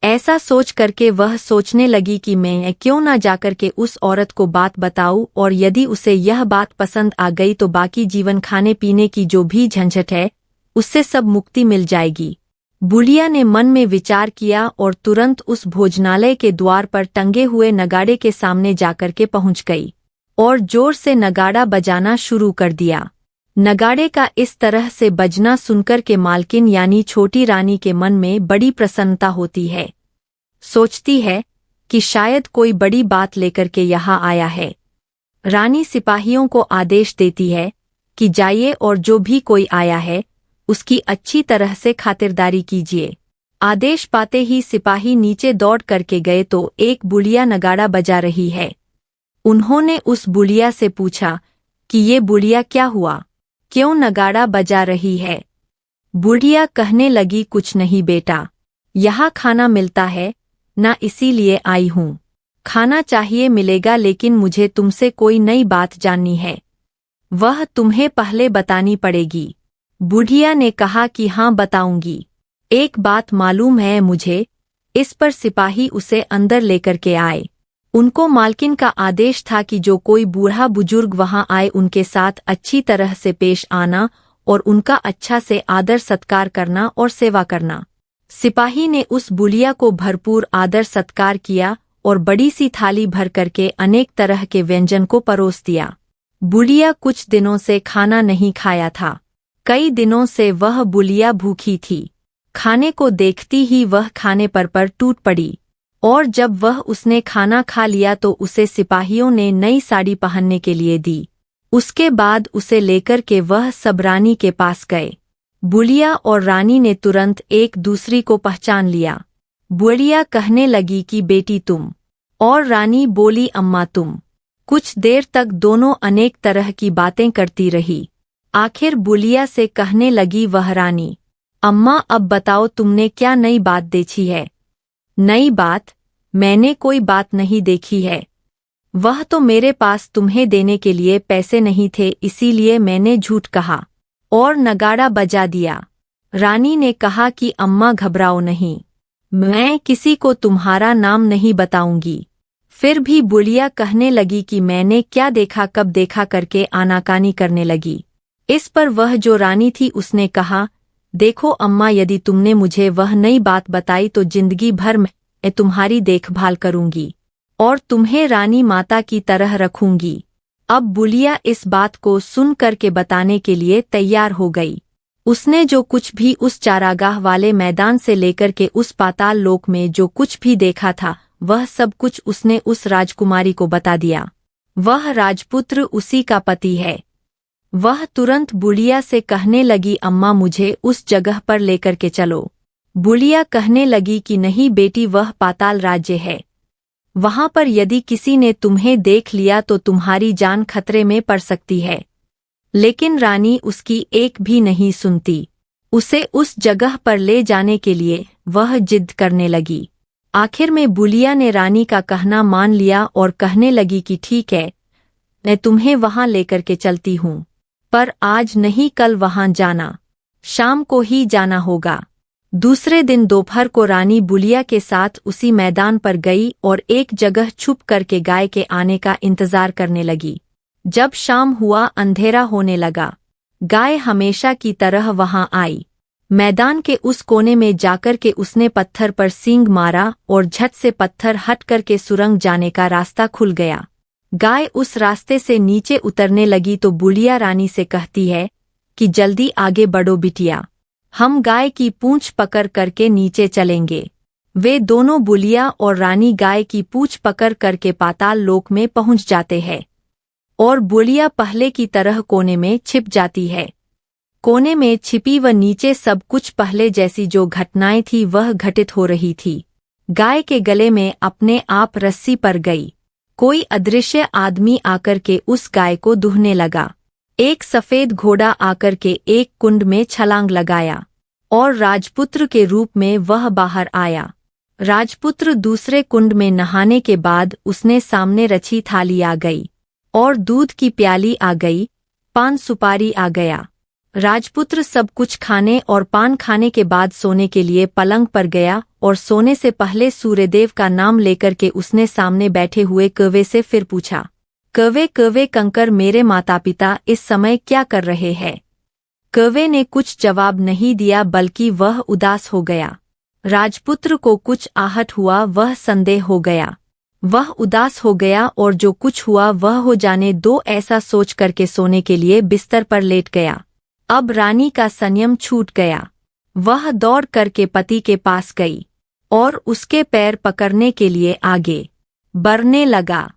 ऐसा सोच करके वह सोचने लगी कि मैं क्यों ना जाकर के उस औरत को बात बताऊं और यदि उसे यह बात पसंद आ गई तो बाकी जीवन खाने पीने की जो भी झंझट है उससे सब मुक्ति मिल जाएगी। बुढ़िया ने मन में विचार किया और तुरंत उस भोजनालय के द्वार पर टंगे हुए नगाड़े के सामने जाकर के पहुंच गई और जोर से नगाड़ा बजाना शुरू कर दिया। नगाड़े का इस तरह से बजना सुनकर के मालकिन यानी छोटी रानी के मन में बड़ी प्रसन्नता होती है। सोचती है कि शायद कोई बड़ी बात लेकर के यहाँ आया है। रानी सिपाहियों को आदेश देती है कि जाइए और जो भी कोई आया है उसकी अच्छी तरह से खातिरदारी कीजिए। आदेश पाते ही सिपाही नीचे दौड़ करके गए तो एक बुढ़िया नगाड़ा बजा रही है। उन्होंने उस बुढ़िया से पूछा कि ये बुढ़िया क्या हुआ, क्यों नगाड़ा बजा रही है? बुढ़िया कहने लगी, कुछ नहीं बेटा, यहाँ खाना मिलता है ना, इसीलिए आई हूँ। खाना चाहिए मिलेगा, लेकिन मुझे तुमसे कोई नई बात जाननी है, वह तुम्हें पहले बतानी पड़ेगी। बुढ़िया ने कहा कि हाँ बताऊंगी। एक बात मालूम है मुझे। इस पर सिपाही उसे अंदर लेकर के आए। उनको मालकिन का आदेश था कि जो कोई बूढ़ा बुजुर्ग वहां आए उनके साथ अच्छी तरह से पेश आना और उनका अच्छा से आदर सत्कार करना और सेवा करना। सिपाही ने उस बुढ़िया को भरपूर आदर सत्कार किया और बड़ी सी थाली भर करके अनेक तरह के व्यंजन को परोस दिया। बुढ़िया कुछ दिनों से खाना नहीं खाया था। कई दिनों से वह बुढ़िया भूखी थी। खाने को देखती ही वह खाने पर टूट पड़ी और जब वह उसने खाना खा लिया तो उसे सिपाहियों ने नई साड़ी पहनने के लिए दी। उसके बाद उसे लेकर के वह सब रानी के पास गए। बुढ़िया और रानी ने तुरंत एक दूसरी को पहचान लिया। बुढ़िया कहने लगी कि बेटी तुम, और रानी बोली अम्मा तुम। कुछ देर तक दोनों अनेक तरह की बातें करती रही। आखिर बुढ़िया से कहने लगी वह रानी, अम्मा अब बताओ तुमने क्या नई बात देखी है? नई बात? मैंने कोई बात नहीं देखी है। वह तो मेरे पास तुम्हें देने के लिए पैसे नहीं थे, इसीलिए मैंने झूठ कहा और नगाड़ा बजा दिया। रानी ने कहा कि अम्मा घबराओ नहीं, मैं किसी को तुम्हारा नाम नहीं बताऊंगी। फिर भी बुढ़िया कहने लगी कि मैंने क्या देखा कब देखा करके आनाकानी करने लगी। इस पर वह जो रानी थी उसने कहा, देखो अम्मा, यदि तुमने मुझे वह नई बात बताई तो जिंदगी भर मैं तुम्हारी देखभाल करूंगी और तुम्हें रानी माता की तरह रखूंगी। अब बुढ़िया इस बात को सुन करके बताने के लिए तैयार हो गई। उसने जो कुछ भी उस चारागाह वाले मैदान से लेकर के उस पाताल लोक में जो कुछ भी देखा था वह सब कुछ उसने उस राजकुमारी को बता दिया। वह राजपुत्र उसी का पति है। वह तुरंत बुढ़िया से कहने लगी, अम्मा मुझे उस जगह पर लेकर के चलो। बुढ़िया कहने लगी कि नहीं बेटी, वह पाताल राज्य है। वहां पर यदि किसी ने तुम्हें देख लिया तो तुम्हारी जान खतरे में पड़ सकती है। लेकिन रानी उसकी एक भी नहीं सुनती। उसे उस जगह पर ले जाने के लिए वह जिद करने लगी। आखिर में बुलिया ने रानी का कहना मान लिया और कहने लगी कि ठीक है, मैं तुम्हें वहां लेकर के चलती हूँ, पर आज नहीं, कल वहां जाना, शाम को ही जाना होगा। दूसरे दिन दोपहर को रानी बुलिया के साथ उसी मैदान पर गई और एक जगह छुप करके गाय के आने का इंतजार करने लगी। जब शाम हुआ, अंधेरा होने लगा, गाय हमेशा की तरह वहां आई। मैदान के उस कोने में जाकर के उसने पत्थर पर सींग मारा और झट से पत्थर हट करके सुरंग जाने का रास्ता खुल गया। गाय उस रास्ते से नीचे उतरने लगी तो बुलिया रानी से कहती है कि जल्दी आगे बढ़ो बिटिया, हम गाय की पूंछ पकड़ करके नीचे चलेंगे। वे दोनों, बुलिया और रानी, गाय की पूंछ पकड़ करके पाताल लोक में पहुंच जाते हैं और बुलिया पहले की तरह कोने में छिप जाती है। कोने में छिपी व नीचे सब कुछ पहले जैसी जो घटनाएं थी वह घटित हो रही थी। गाय के गले में अपने आप रस्सी पर गई। कोई अदृश्य आदमी आकर के उस गाय को दूहने लगा। एक सफेद घोड़ा आकर के एक कुंड में छलांग लगाया और राजपुत्र के रूप में वह बाहर आया। राजपुत्र दूसरे कुंड में नहाने के बाद उसने सामने रखी थाली आ गई और दूध की प्याली आ गई, पान सुपारी आ गया। राजपुत्र सब कुछ खाने और पान खाने के बाद सोने के लिए पलंग पर गया और सोने से पहले सूर्यदेव का नाम लेकर के उसने सामने बैठे हुए कौवे से फिर पूछा, कौवे कौवे कंकर, मेरे माता पिता इस समय क्या कर रहे हैं? कौवे ने कुछ जवाब नहीं दिया बल्कि वह उदास हो गया। राजपुत्र को कुछ आहट हुआ, वह संदेह हो गया, वह उदास हो गया और जो कुछ हुआ वह हो जाने दो ऐसा सोच करके सोने के लिए बिस्तर पर लेट गया। अब रानी का संयम छूट गया। वह दौड़ करके पति के पास गई और उसके पैर पकड़ने के लिए आगे बढ़ने लगा।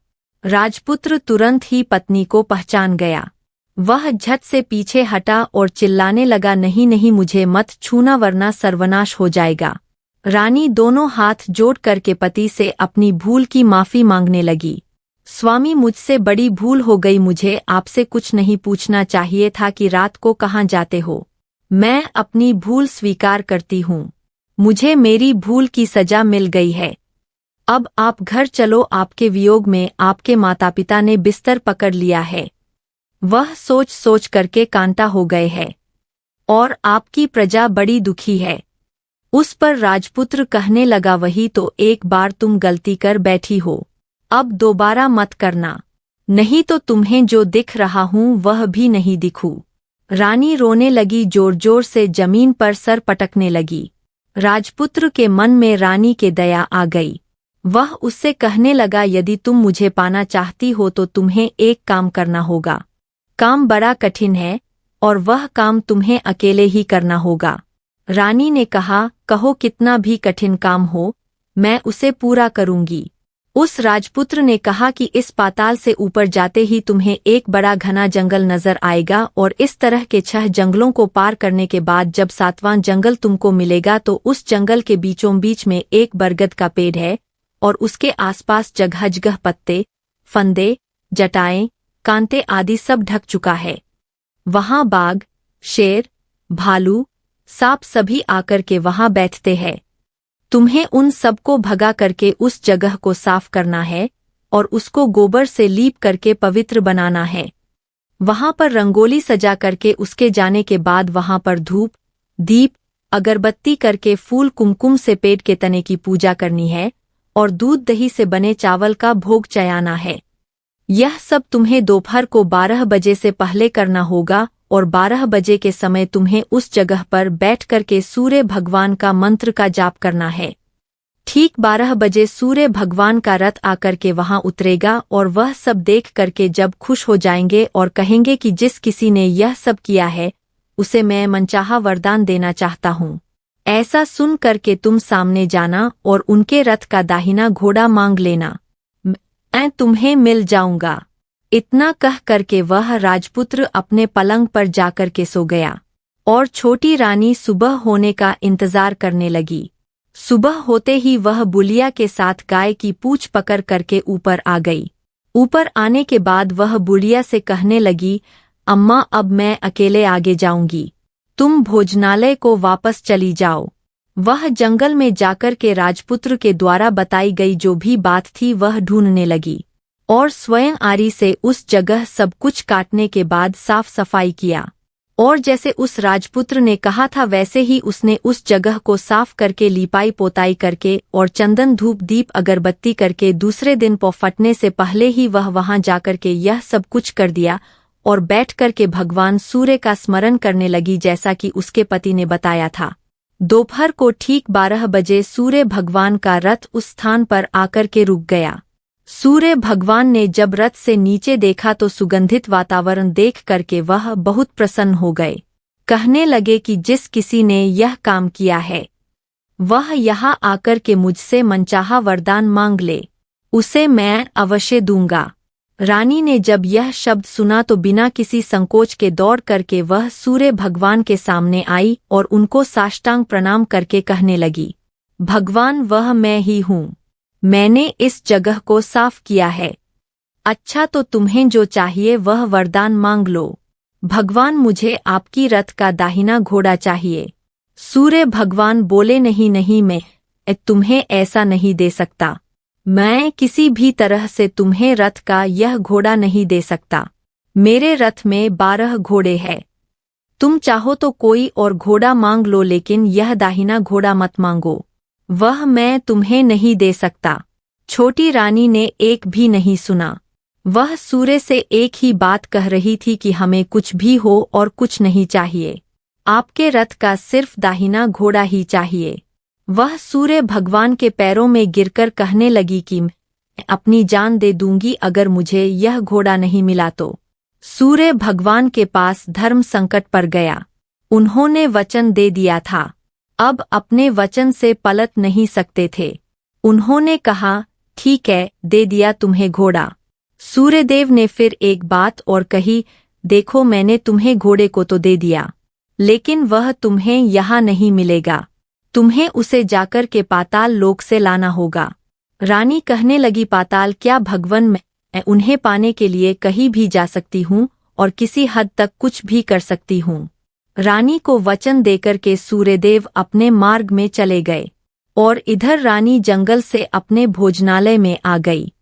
राजपुत्र तुरंत ही पत्नी को पहचान गया। वह झट से पीछे हटा और चिल्लाने लगा, नहीं नहीं, मुझे मत छूना वरना सर्वनाश हो जाएगा। रानी दोनों हाथ जोड़ करके पति से अपनी भूल की माफी मांगने लगी। स्वामी, मुझसे बड़ी भूल हो गई, मुझे आपसे कुछ नहीं पूछना चाहिए था कि रात को कहाँ जाते हो। मैं अपनी भूल स्वीकार करती हूँ, मुझे मेरी भूल की सजा मिल गई है। अब आप घर चलो, आपके वियोग में आपके माता पिता ने बिस्तर पकड़ लिया है। वह सोच सोच करके कांटा हो गए हैं और आपकी प्रजा बड़ी दुखी है। उस पर राजपुत्र कहने लगा, वही तो, एक बार तुम गलती कर बैठी हो, अब दोबारा मत करना, नहीं तो तुम्हें जो दिख रहा हूँ वह भी नहीं दिखूं। रानी रोने लगी, जोर जोर से जमीन पर सर पटकने लगी। राजपुत्र के मन में रानी के दया आ गई। वह उससे कहने लगा, यदि तुम मुझे पाना चाहती हो तो तुम्हें एक काम करना होगा। काम बड़ा कठिन है और वह काम तुम्हें अकेले ही करना होगा। रानी ने कहा, कहो कितना भी कठिन काम हो, मैं उसे पूरा करूंगी। उस राजपुत्र ने कहा कि इस पाताल से ऊपर जाते ही तुम्हें एक बड़ा घना जंगल नजर आएगा और इस तरह के 6 जंगलों को पार करने के बाद जब 7वां जंगल तुमको मिलेगा तो उस जंगल के बीचों बीच में एक बरगद का पेड़ है और उसके आसपास जगह जगह पत्ते, फंदे, जटाएं, कांटे आदि सब ढक चुका है। वहां बाघ, शेर, भालू, सांप सभी आकर के वहां बैठते हैं। तुम्हें उन सबको भगा करके उस जगह को साफ करना है और उसको गोबर से लीप करके पवित्र बनाना है। वहां पर रंगोली सजा करके उसके जाने के बाद वहां पर धूप, दीप, अगरबत्ती करके फूल कुमकुम से पेड़ के तने की पूजा करनी है और दूध दही से बने चावल का भोग चढ़ाना है। यह सब तुम्हें दोपहर को 12 बजे से पहले करना होगा और 12 बजे के समय तुम्हें उस जगह पर बैठ करके सूर्य भगवान का मंत्र का जाप करना है। ठीक 12 बजे सूर्य भगवान का रथ आकर के वहां उतरेगा और वह सब देख करके जब खुश हो जाएंगे और कहेंगे कि जिस किसी ने यह सब किया है उसे मैं मनचाहा वरदान देना चाहता हूँ। ऐसा सुन करके तुम सामने जाना और उनके रथ का दाहिना घोड़ा मांग लेना, मैं तुम्हें मिल जाऊंगा। इतना कह करके वह राजपुत्र अपने पलंग पर जाकर के सो गया और छोटी रानी सुबह होने का इंतजार करने लगी। सुबह होते ही वह बुलिया के साथ गाय की पूंछ पकड़ करके ऊपर आ गई। ऊपर आने के बाद वह बुलिया से कहने लगी, अम्मा अब मैं अकेले आगे जाऊंगी, तुम भोजनालय को वापस चली जाओ। वह जंगल में जाकर के राजपुत्र के द्वारा बताई गई जो भी बात थी वह ढूंढने लगी और स्वयं आरी से उस जगह सब कुछ काटने के बाद साफ सफाई किया। और जैसे उस राजपुत्र ने कहा था वैसे ही उसने उस जगह को साफ करके लिपाई पोताई करके और चंदन धूप दीप अगरबत्ती करके दूसरे दिन फटने से पहले ही वह वहां जाकर के यह सब कुछ कर दिया और बैठ कर के भगवान सूर्य का स्मरण करने लगी जैसा कि उसके पति ने बताया था। दोपहर को ठीक 12 बजे सूर्य भगवान का रथ उस स्थान पर आकर के रुक गया। सूर्य भगवान ने जब रथ से नीचे देखा तो सुगंधित वातावरण देख करके वह बहुत प्रसन्न हो गए। कहने लगे कि जिस किसी ने यह काम किया है वह यहाँ आकर के मुझसे मनचाहा वरदान मांग ले, उसे मैं अवश्य दूंगा। रानी ने जब यह शब्द सुना तो बिना किसी संकोच के दौड़ करके वह सूर्य भगवान के सामने आई और उनको साष्टांग प्रणाम करके कहने लगी, भगवान वह मैं ही हूँ, मैंने इस जगह को साफ किया है। अच्छा तो तुम्हें जो चाहिए वह वरदान मांग लो। भगवान मुझे आपकी रथ का दाहिना घोड़ा चाहिए। सूर्य भगवान बोले नहीं मैं तुम्हें ऐसा नहीं दे सकता, मैं किसी भी तरह से तुम्हें रथ का यह घोड़ा नहीं दे सकता। मेरे रथ में 12 घोड़े हैं, तुम चाहो तो कोई और घोड़ा मांग लो लेकिन यह दाहिना घोड़ा मत मांगो, वह मैं तुम्हें नहीं दे सकता। छोटी रानी ने एक भी नहीं सुना। वह सूर्य से एक ही बात कह रही थी कि हमें कुछ भी हो और कुछ नहीं चाहिए, आपके रथ का सिर्फ दाहिना घोड़ा ही चाहिए। वह सूर्य भगवान के पैरों में गिरकर कहने लगी कि मैं अपनी जान दे दूंगी अगर मुझे यह घोड़ा नहीं मिला तो। सूर्य भगवान के पास धर्म संकट पड़ गया। उन्होंने वचन दे दिया था, अब अपने वचन से पलट नहीं सकते थे। उन्होंने कहा, ठीक है, दे दिया तुम्हें घोड़ा। सूर्यदेव ने फिर एक बात और कही, देखो मैंने तुम्हें घोड़े को तो दे दिया लेकिन वह तुम्हें यहाँ नहीं मिलेगा, तुम्हें उसे जाकर के पाताल लोक से लाना होगा। रानी कहने लगी, पाताल क्या भगवन, मैं उन्हें पाने के लिए कहीं भी जा सकती हूँ और किसी हद तक कुछ भी कर सकती हूँ। रानी को वचन देकर के सूर्यदेव अपने मार्ग में चले गए और इधर रानी जंगल से अपने भोजनालय में आ गई।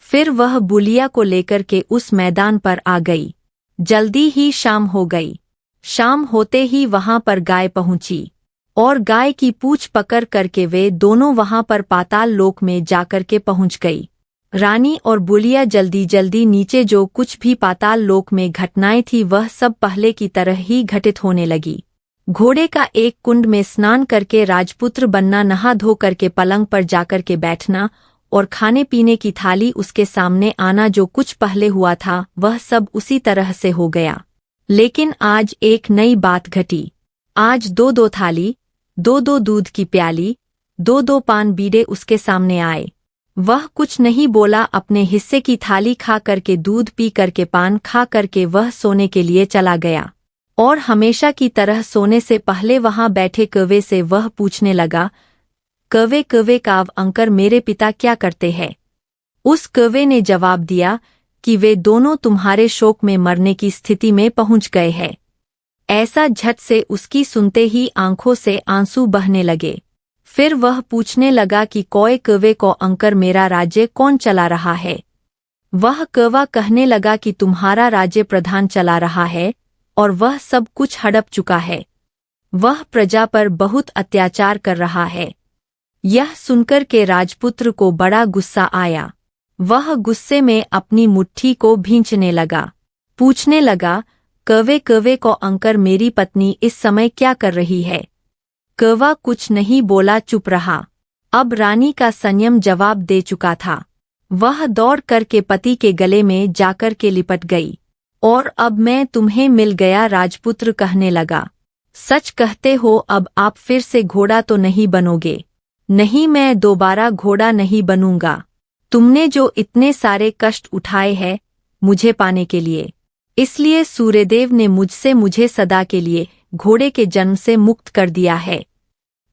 फिर वह बुलिया को लेकर के उस मैदान पर आ गई। जल्दी ही शाम हो गई। शाम होते ही वहां पर गाय पहुंची और गाय की पूंछ पकड़ करके वे दोनों वहां पर पाताल लोक में जाकर के पहुंच गई। रानी और बुलिया जल्दी जल्दी नीचे जो कुछ भी पाताल लोक में घटनाएं थी वह सब पहले की तरह ही घटित होने लगी। घोड़े का एक कुंड में स्नान करके राजपुत्र बनना, नहा धो करके पलंग पर जाकर के बैठना और खाने पीने की थाली उसके सामने आना, जो कुछ पहले हुआ था वह सब उसी तरह से हो गया। लेकिन आज एक नई बात घटी। आज 2-2 थाली, 2-2 दूध की प्याली, 2-2 पान बीड़े उसके सामने आए। वह कुछ नहीं बोला, अपने हिस्से की थाली खा करके, दूध पी करके, पान खा करके वह सोने के लिए चला गया। और हमेशा की तरह सोने से पहले वहां बैठे कौवे से वह पूछने लगा, कौवे कौवे काव अंकर, मेरे पिता क्या करते हैं? उस कौवे ने जवाब दिया कि वे दोनों तुम्हारे शोक में मरने की स्थिति में पहुंच गए हैं। ऐसा झट से उसकी सुनते ही आंखों से आंसू बहने लगे। फिर वह पूछने लगा कि कोई कौवे को अंकर, मेरा राज्य कौन चला रहा है? वह कौवा कहने लगा कि तुम्हारा राज्य प्रधान चला रहा है और वह सब कुछ हड़प चुका है। वह प्रजा पर बहुत अत्याचार कर रहा है। यह सुनकर के राजपुत्र को बड़ा गुस्सा आया। वह गुस्से में अपनी मुट्ठी को भींचने लगा। पूछने लगा, कौवे कौवे को अंकर, मेरी पत्नी इस समय क्या कर रही है? कौवा कुछ नहीं बोला, चुप रहा। अब रानी का संयम जवाब दे चुका था। वह दौड़ करके पति के गले में जाकर के लिपट गई। और अब मैं तुम्हें मिल गया, राजपुत्र कहने लगा। सच कहते हो, अब आप फिर से घोड़ा तो नहीं बनोगे? नहीं, मैं दोबारा घोड़ा नहीं बनूंगा। तुमने जो इतने सारे कष्ट उठाए हैं मुझे पाने के लिए, इसलिए सूर्यदेव ने मुझे सदा के लिए घोड़े के जन्म से मुक्त कर दिया है।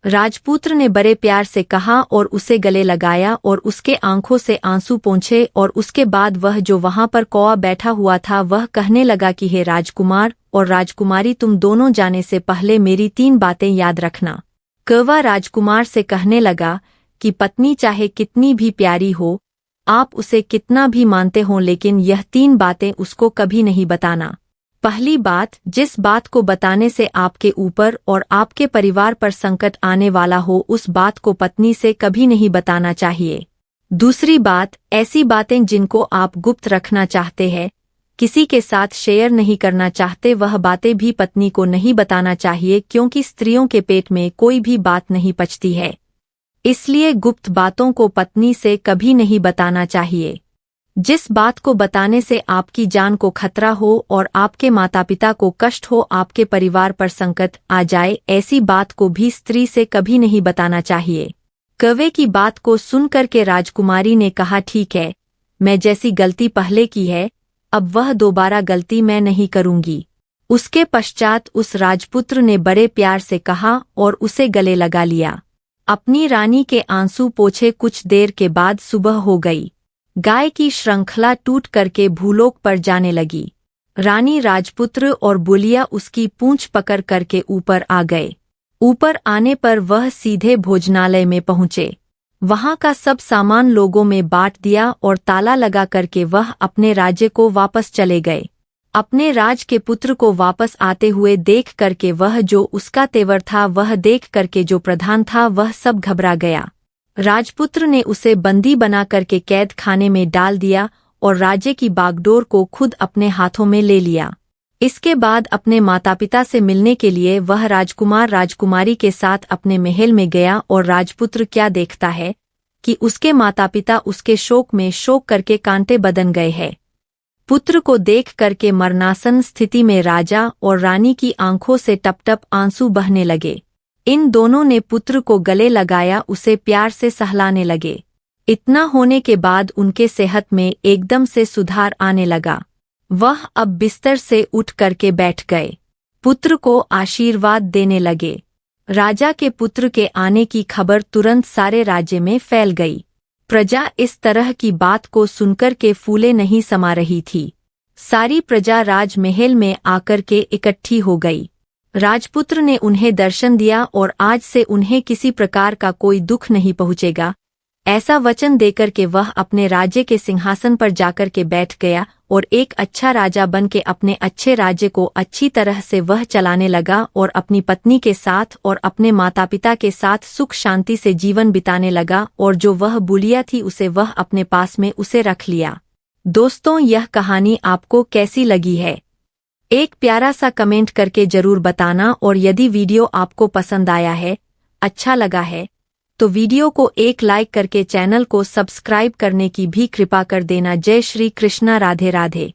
राजपुत्र ने बड़े प्यार से कहा और उसे गले लगाया और उसके आंखों से आंसू पोंछे और उसके बाद वह जो वहां पर कौआ बैठा हुआ था वह कहने लगा कि हे राजकुमार और राजकुमारी, तुम दोनों जाने से पहले मेरी 3 बातें याद रखना। कौवा राजकुमार से कहने लगा कि पत्नी चाहे कितनी भी प्यारी हो, आप उसे कितना भी मानते हो, लेकिन यह 3 बातें उसको कभी नहीं बताना। पहली बात, जिस बात को बताने से आपके ऊपर और आपके परिवार पर संकट आने वाला हो उस बात को पत्नी से कभी नहीं बताना चाहिए। दूसरी बात, ऐसी बातें जिनको आप गुप्त रखना चाहते हैं, किसी के साथ शेयर नहीं करना चाहते, वह बातें भी पत्नी को नहीं बताना चाहिए, क्योंकि स्त्रियों के पेट में कोई भी बात नहीं पचती है। इसलिए गुप्त बातों को पत्नी से कभी नहीं बताना चाहिए। जिस बात को बताने से आपकी जान को खतरा हो और आपके माता पिता को कष्ट हो, आपके परिवार पर संकट आ जाए, ऐसी बात को भी स्त्री से कभी नहीं बताना चाहिए। कौवे की बात को सुनकर के राजकुमारी ने कहा, ठीक है, मैं जैसी गलती पहले की है अब वह दोबारा गलती मैं नहीं करूंगी। उसके पश्चात उस राजपुत्र ने बड़े प्यार से कहा और उसे गले लगा लिया। अपनी रानी के आंसू पोंछे। कुछ देर के बाद सुबह हो गई। गाय की श्रृंखला टूट करके भूलोक पर जाने लगी। रानी, राजपुत्र और बुलिया उसकी पूंछ पकड़ करके ऊपर आ गए। ऊपर आने पर वह सीधे भोजनालय में पहुंचे। वहां का सब सामान लोगों में बांट दिया और ताला लगा करके वह अपने राज्य को वापस चले गए। अपने राज के पुत्र को वापस आते हुए देख करके वह जो उसका तेवर था वह देख करके जो प्रधान था वह सब घबरा गया। राजपुत्र ने उसे बंदी बना करके कैद खाने में डाल दिया और राज्य की बागडोर को खुद अपने हाथों में ले लिया। इसके बाद अपने माता पिता से मिलने के लिए वह राजकुमार राजकुमारी के साथ अपने महल में गया और राजपुत्र क्या देखता है कि उसके माता पिता उसके शोक में शोक करके कांटे बदन गए हैं। पुत्र को देख करके मरणासन स्थिति में राजा और रानी की आंखों से टप टप आंसू बहने लगे। इन दोनों ने पुत्र को गले लगाया, उसे प्यार से सहलाने लगे। इतना होने के बाद उनके सेहत में एकदम से सुधार आने लगा। वह अब बिस्तर से उठ करके बैठ गए। पुत्र को आशीर्वाद देने लगे। राजा के पुत्र के आने की खबर तुरंत सारे राज्य में फैल गई। प्रजा इस तरह की बात को सुनकर के फूले नहीं समा रही थी। सारी प्रजा राजमहल में आकर के इकट्ठी हो गई। राजपुत्र ने उन्हें दर्शन दिया और आज से उन्हें किसी प्रकार का कोई दुख नहीं पहुंचेगा, ऐसा वचन देकर के वह अपने राज्य के सिंहासन पर जाकर के बैठ गया और एक अच्छा राजा बन के अपने अच्छे राज्य को अच्छी तरह से वह चलाने लगा और अपनी पत्नी के साथ और अपने माता पिता के साथ सुख शांति से जीवन बिताने लगा। और जो वह बुलिया थी उसे वह अपने पास में उसे रख लिया। दोस्तों, यह कहानी आपको कैसी लगी है? एक प्यारा सा कमेंट करके जरूर बताना। और यदि वीडियो आपको पसंद आया है, अच्छा लगा है, तो वीडियो को एक लाइक करके चैनल को सब्सक्राइब करने की भी कृपा कर देना। जय श्री कृष्णा, राधे राधे।